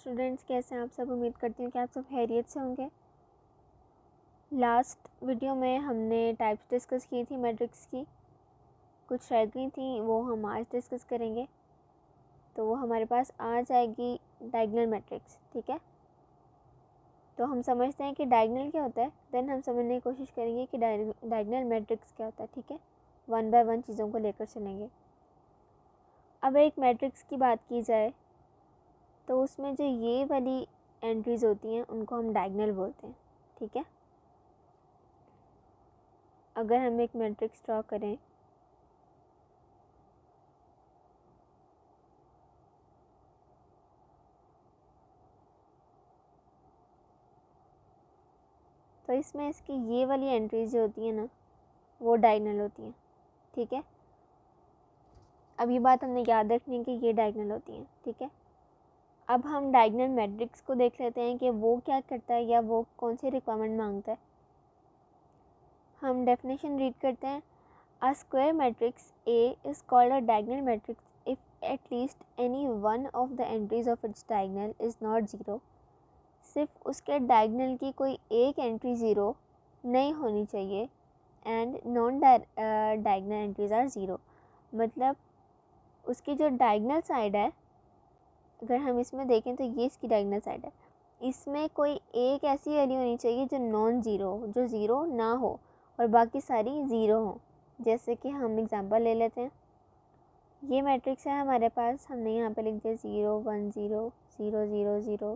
Students, कैसे हैं आप सब। उम्मीद करती हूँ कि आप सब खैरियत से होंगे। लास्ट वीडियो में हमने टाइप्स डिस्कस की थी मैट्रिक्स की, कुछ रह गई थी वो हम आज डिस्कस करेंगे। तो वो हमारे पास आ जाएगी डायगोनल मैट्रिक्स। ठीक है, तो हम समझते हैं कि डायगोनल क्या होता है, देन हम समझने की कोशिश करेंगे कि डायगोनल मैट्रिक्स क्या होता है। ठीक है, वन बाय वन चीज़ों को लेकर चलेंगे। अब एक मैट्रिक्स की बात की जाए तो उसमें जो ये वाली एंट्रीज़ होती हैं उनको हम डायगोनल बोलते हैं। ठीक है, अगर हम एक मैट्रिक्स ड्रॉ करें तो इसमें इसकी ये वाली एंट्रीज जो होती हैं ना वो डायगोनल होती हैं। ठीक है, अब ये बात हमने याद रखनी है कि ये डायगोनल होती हैं। ठीक है, अब हम डायगोनल मैट्रिक्स को देख लेते हैं कि वो क्या करता है या वो कौन सी रिक्वायरमेंट मांगता है। हम डेफिनेशन रीड करते हैं। A square matrix A is called a diagonal matrix if at least any one of the entries of its diagonal is not zero. सिर्फ उसके डायगोनल की कोई एक एंट्री ज़ीरो नहीं होनी चाहिए and non diagonal entries are zero. मतलब उसकी जो डायगोनल साइड है, अगर हम इसमें देखें तो ये इसकी डायगोनल साइड है, इसमें कोई एक ऐसी वैल्यू होनी चाहिए जो नॉन ज़ीरो हो, जो ज़ीरो ना हो और बाकी सारी ज़ीरो हो। जैसे कि हम एग्जांपल ले लेते हैं। ये मैट्रिक्स है हमारे पास, हमने यहाँ पे लिख दिया 0 1 0 0 0 0।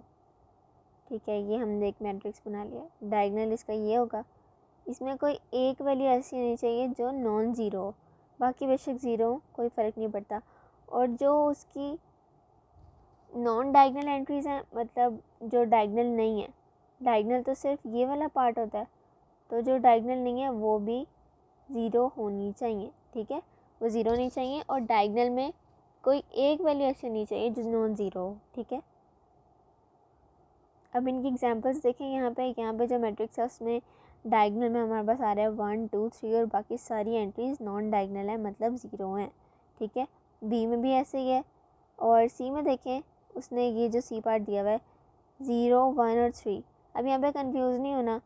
ठीक है, ये हमने एक मैट्रिक्स बना लिया। डायगोनल इसका ये होगा, इसमें कोई एक वैल्यू ऐसी होनी चाहिए जो नॉन ज़ीरो हो, बाकी बेशक ज़ीरो हो, कोई फ़र्क नहीं पड़ता। और जो उसकी नॉन डायगोनल एंट्रीज़ हैं, मतलब जो डायगोनल नहीं है, डायगोनल तो सिर्फ ये वाला पार्ट होता है, तो जो डायगोनल नहीं है वो भी ज़ीरो होनी चाहिए। ठीक है, वो ज़ीरो होनी चाहिए और डायगोनल में कोई एक वैल्यू ऐसी होनी चाहिए जो नॉन ज़ीरो हो। ठीक है, अब इनकी एग्जांपल्स देखें। यहाँ पे जो मैट्रिक्स है उसमें डायगोनल में हमारे पास आ रहा है 1 2 3 और बाकी सारी एंट्रीज नॉन डायगोनल है, मतलब ज़ीरो हैं। ठीक है, बी में भी ऐसे ही है और सी में देखें, उसने ये जो सी पार्ट दिया हुआ है 0 1 और 3। अब यहाँ पे कंफ्यूज नहीं होना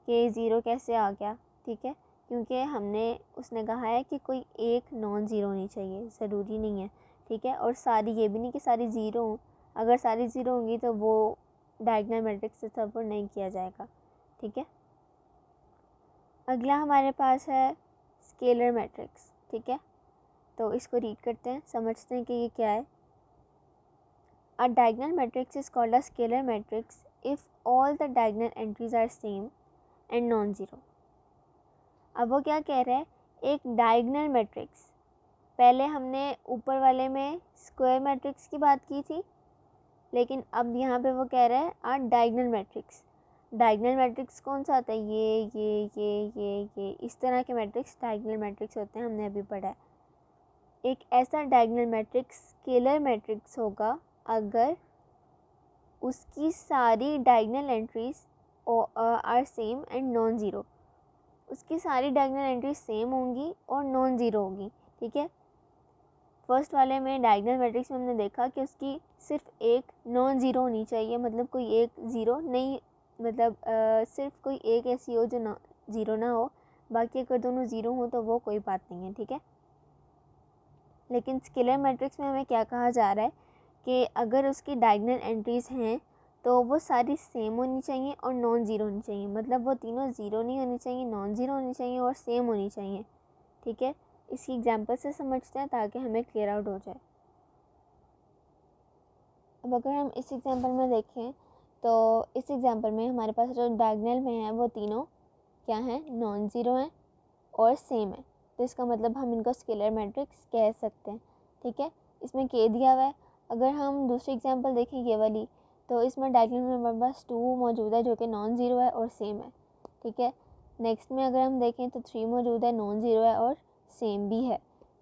कि ज़ीरो कैसे आ गया। ठीक है, क्योंकि उसने कहा है कि कोई एक नॉन ज़ीरो होनी चाहिए, ज़रूरी नहीं है। ठीक है, और सारी ये भी नहीं कि सारी ज़ीरो हों, अगर सारी ज़ीरो होंगी तो वो डायगोनल मैट्रिक्स से सपोर्ट नहीं किया जाएगा। ठीक है, अगला हमारे पास है स्केलर मैट्रिक्स। ठीक है, तो इसको रीड करते हैं, समझते हैं कि ये क्या है। A diagonal matrix is called a scalar matrix if all the diagonal entries are same and non-zero। अब वो क्या कह रहा है, एक डायगोनल मैट्रिक्स, पहले हमने ऊपर वाले में स्क्वायर मैट्रिक्स की बात की थी, लेकिन अब यहाँ पे वो कह रहा है आ डायगोनल मैट्रिक्स। डायगोनल मैट्रिक्स कौन सा होता है, ये इस तरह के मैट्रिक्स डायगोनल मैट्रिक्स होते हैं, हमने अभी पढ़ा है। एक ऐसा डायगोनल मैट्रिक्स स्केलर मैट्रिक्स होगा अगर उसकी सारी diagonal entries are same and non zero. उसकी सारी डायगोनल एंट्रीज सेम होंगी और नॉन ज़ीरो होंगी। ठीक है, फर्स्ट वाले में डायगोनल मैट्रिक्स में हमने देखा कि उसकी सिर्फ एक नॉन ज़ीरो होनी चाहिए, मतलब कोई एक ज़ीरो नहीं, मतलब सिर्फ कोई एक ऐसी हो जो ना ज़ीरो ना हो, बाकी अगर दोनों ज़ीरो हो तो वो कोई बात नहीं है। ठीक है, लेकिन स्केलर मैट्रिक्स में हमें क्या कहा जा रहा है कि अगर उसकी डायगोनल एंट्रीज़ हैं तो वो सारी सेम होनी चाहिए और नॉन ज़ीरो होनी चाहिए, मतलब वो तीनों ज़ीरो नहीं होनी चाहिए, नॉन ज़ीरो होनी चाहिए और सेम होनी चाहिए। ठीक है, इसकी एग्जांपल से समझते हैं ताकि हमें क्लियर आउट हो जाए। अब अगर हम इस एग्जांपल में देखें तो इस एग्जांपल में हमारे पास जो डायगोनल में है वो तीनों क्या हैं, नॉन ज़ीरो हैं और सेम है, तो इसका मतलब हम इनको स्केलर मैट्रिक्स कह सकते हैं। ठीक है, इसमें के दिया हुआ है। अगर हम दूसरी एग्जांपल देखें ये वाली, तो इसमें डायगोनल में हमारे पास 2 मौजूद है जो कि नॉन ज़ीरो है और सेम है। ठीक है, नेक्स्ट में अगर हम देखें तो 3 मौजूद है, नॉन ज़ीरो है और सेम भी है।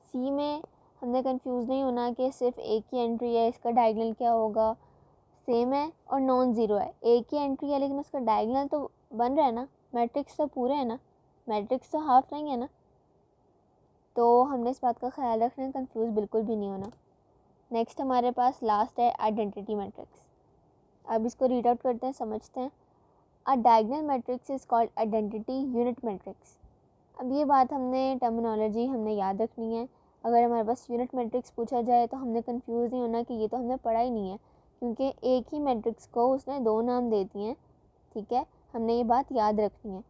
सी में हमने कंफ्यूज नहीं होना कि सिर्फ एक ही एंट्री है, इसका डायगोनल क्या होगा, सेम है और नॉन ज़ीरो है, एक ही एंट्री है लेकिन उसका डायगोनल तो बन रहा है ना, मैट्रिक्स तो पूरे है ना, मैट्रिक्स तो हाफ नहीं है ना, तो हमने इस बात का ख्याल रखना है, कंफ्यूज बिल्कुल भी नहीं होना। नेक्स्ट हमारे पास लास्ट है आइडेंटिटी मैट्रिक्स। अब इसको रीड आउट करते हैं, समझते हैं। अ diagonal matrix is called identity unit matrix. अब ये बात हमने टर्मिनोलॉजी हमने याद रखनी है। अगर हमारे पास यूनिट मैट्रिक्स पूछा जाए तो हमने कंफ्यूज नहीं होना कि ये तो हमने पढ़ा ही नहीं है, क्योंकि एक ही मैट्रिक्स को उसने 2 नाम दे दिए हैं, ठीक है। हमने ये बात याद रखनी है।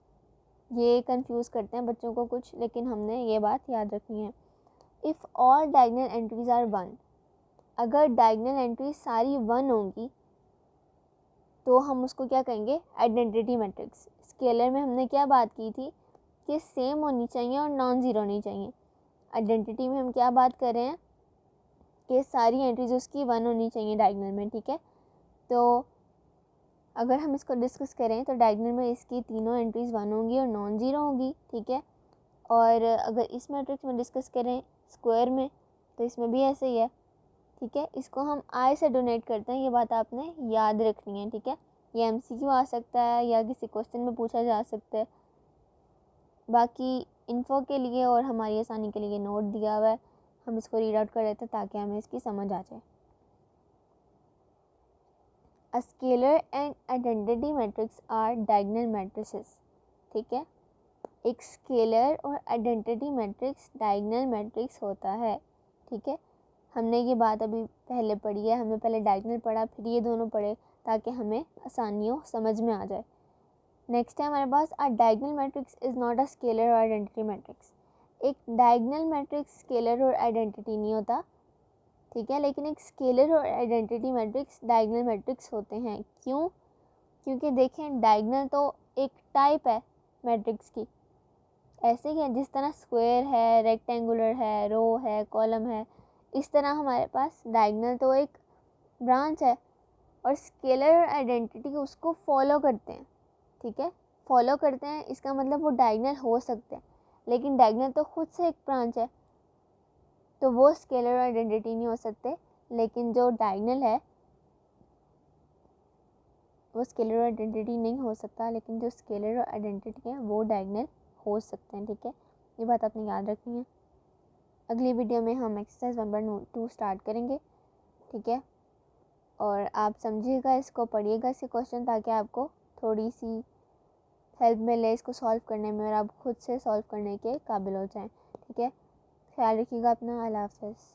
ये कंफ्यूज करते हैं बच्चों को कुछ, लेकिन हमने ये बात याद रखनी है। If all diagonal entries are 1, अगर डायगोनल एंट्रीज सारी 1 होंगी तो हम उसको क्या कहेंगे, आइडेंटिटी मैट्रिक्स। स्केलर में हमने क्या बात की थी कि सेम होनी चाहिए और नॉन ज़ीरो होनी चाहिए। आइडेंटिटी में हम क्या बात कर रहे हैं कि सारी एंट्रीज उसकी 1 होनी चाहिए डायगोनल में, ठीक है। तो अगर हम इसको डिस्कस करें तो डायगोनल में इसकी तीनों एंट्रीज 1 होंगी और नॉन ज़ीरो होगी, ठीक है। और अगर इस मैट्रिक्स में डिस्कस करें स्क्वायर में, तो इसमें भी ऐसे ही है, ठीक है। इसको हम आई से डोनेट करते हैं, ये बात आपने याद रखनी है, ठीक है। ये एमसीक्यू आ सकता है या किसी क्वेश्चन में पूछा जा सकता है। बाकी इन्फो के लिए और हमारी आसानी के लिए नोट दिया हुआ है, हम इसको रीड आउट कर लेते हैं ताकि हमें इसकी समझ आ जाए। A scalar and identity matrix are diagonal matrices, ठीक है। एक स्केलर और आइडेंटिटी मैट्रिक्स डायगोनल मैट्रिक्स होता है, ठीक है। हमने ये बात अभी पहले पढ़ी है, हमने पहले डायगोनल पढ़ा फिर ये दोनों पढ़े ताकि हमें आसानी हो, समझ में आ जाए। नेक्स्ट है हमारे पास a diagonal matrix is not a scalar और आइडेंटिटी मैट्रिक्स। एक डायगोनल मैट्रिक्स स्केलर और आइडेंटिटी नहीं होता, ठीक है, लेकिन एक स्केलर और आइडेंटिटी मैट्रिक्स डायगोनल मैट्रिक्स होते हैं। क्यों? क्योंकि देखें डायगोनल तो एक टाइप है मैट्रिक्स की, ऐसे ही है जिस तरह स्क्वायर है, रेक्टेंगुलर है, रो है, कॉलम है, इस तरह हमारे पास डायगोनल तो एक ब्रांच है और स्केलर और आइडेंटिटी उसको फॉलो करते हैं, ठीक है। फॉलो करते हैं इसका मतलब वो डायगोनल हो सकते हैं, लेकिन डायगोनल तो खुद से एक ब्रांच है, तो वो स्केलर और आइडेंटिटी नहीं हो सकते। लेकिन जो डायगोनल है वो स्केलर और आइडेंटिटी नहीं हो सकता, लेकिन जो स्केलर और आइडेंटिटी है वो डायगोनल हो सकते हैं, ठीक है। ये बात आपने याद रखनी है। अगली वीडियो में हम एक्सरसाइज 1.2 स्टार्ट करेंगे, ठीक है। और आप समझिएगा, इसको पढ़िएगा इसके क्वेश्चन, ताकि आपको थोड़ी सी हेल्प मिले इसको सॉल्व करने में और आप खुद से सॉल्व करने के काबिल हो जाएं, ठीक है। ख्याल रखिएगा अपना। अल्लाह हाफ़िज़।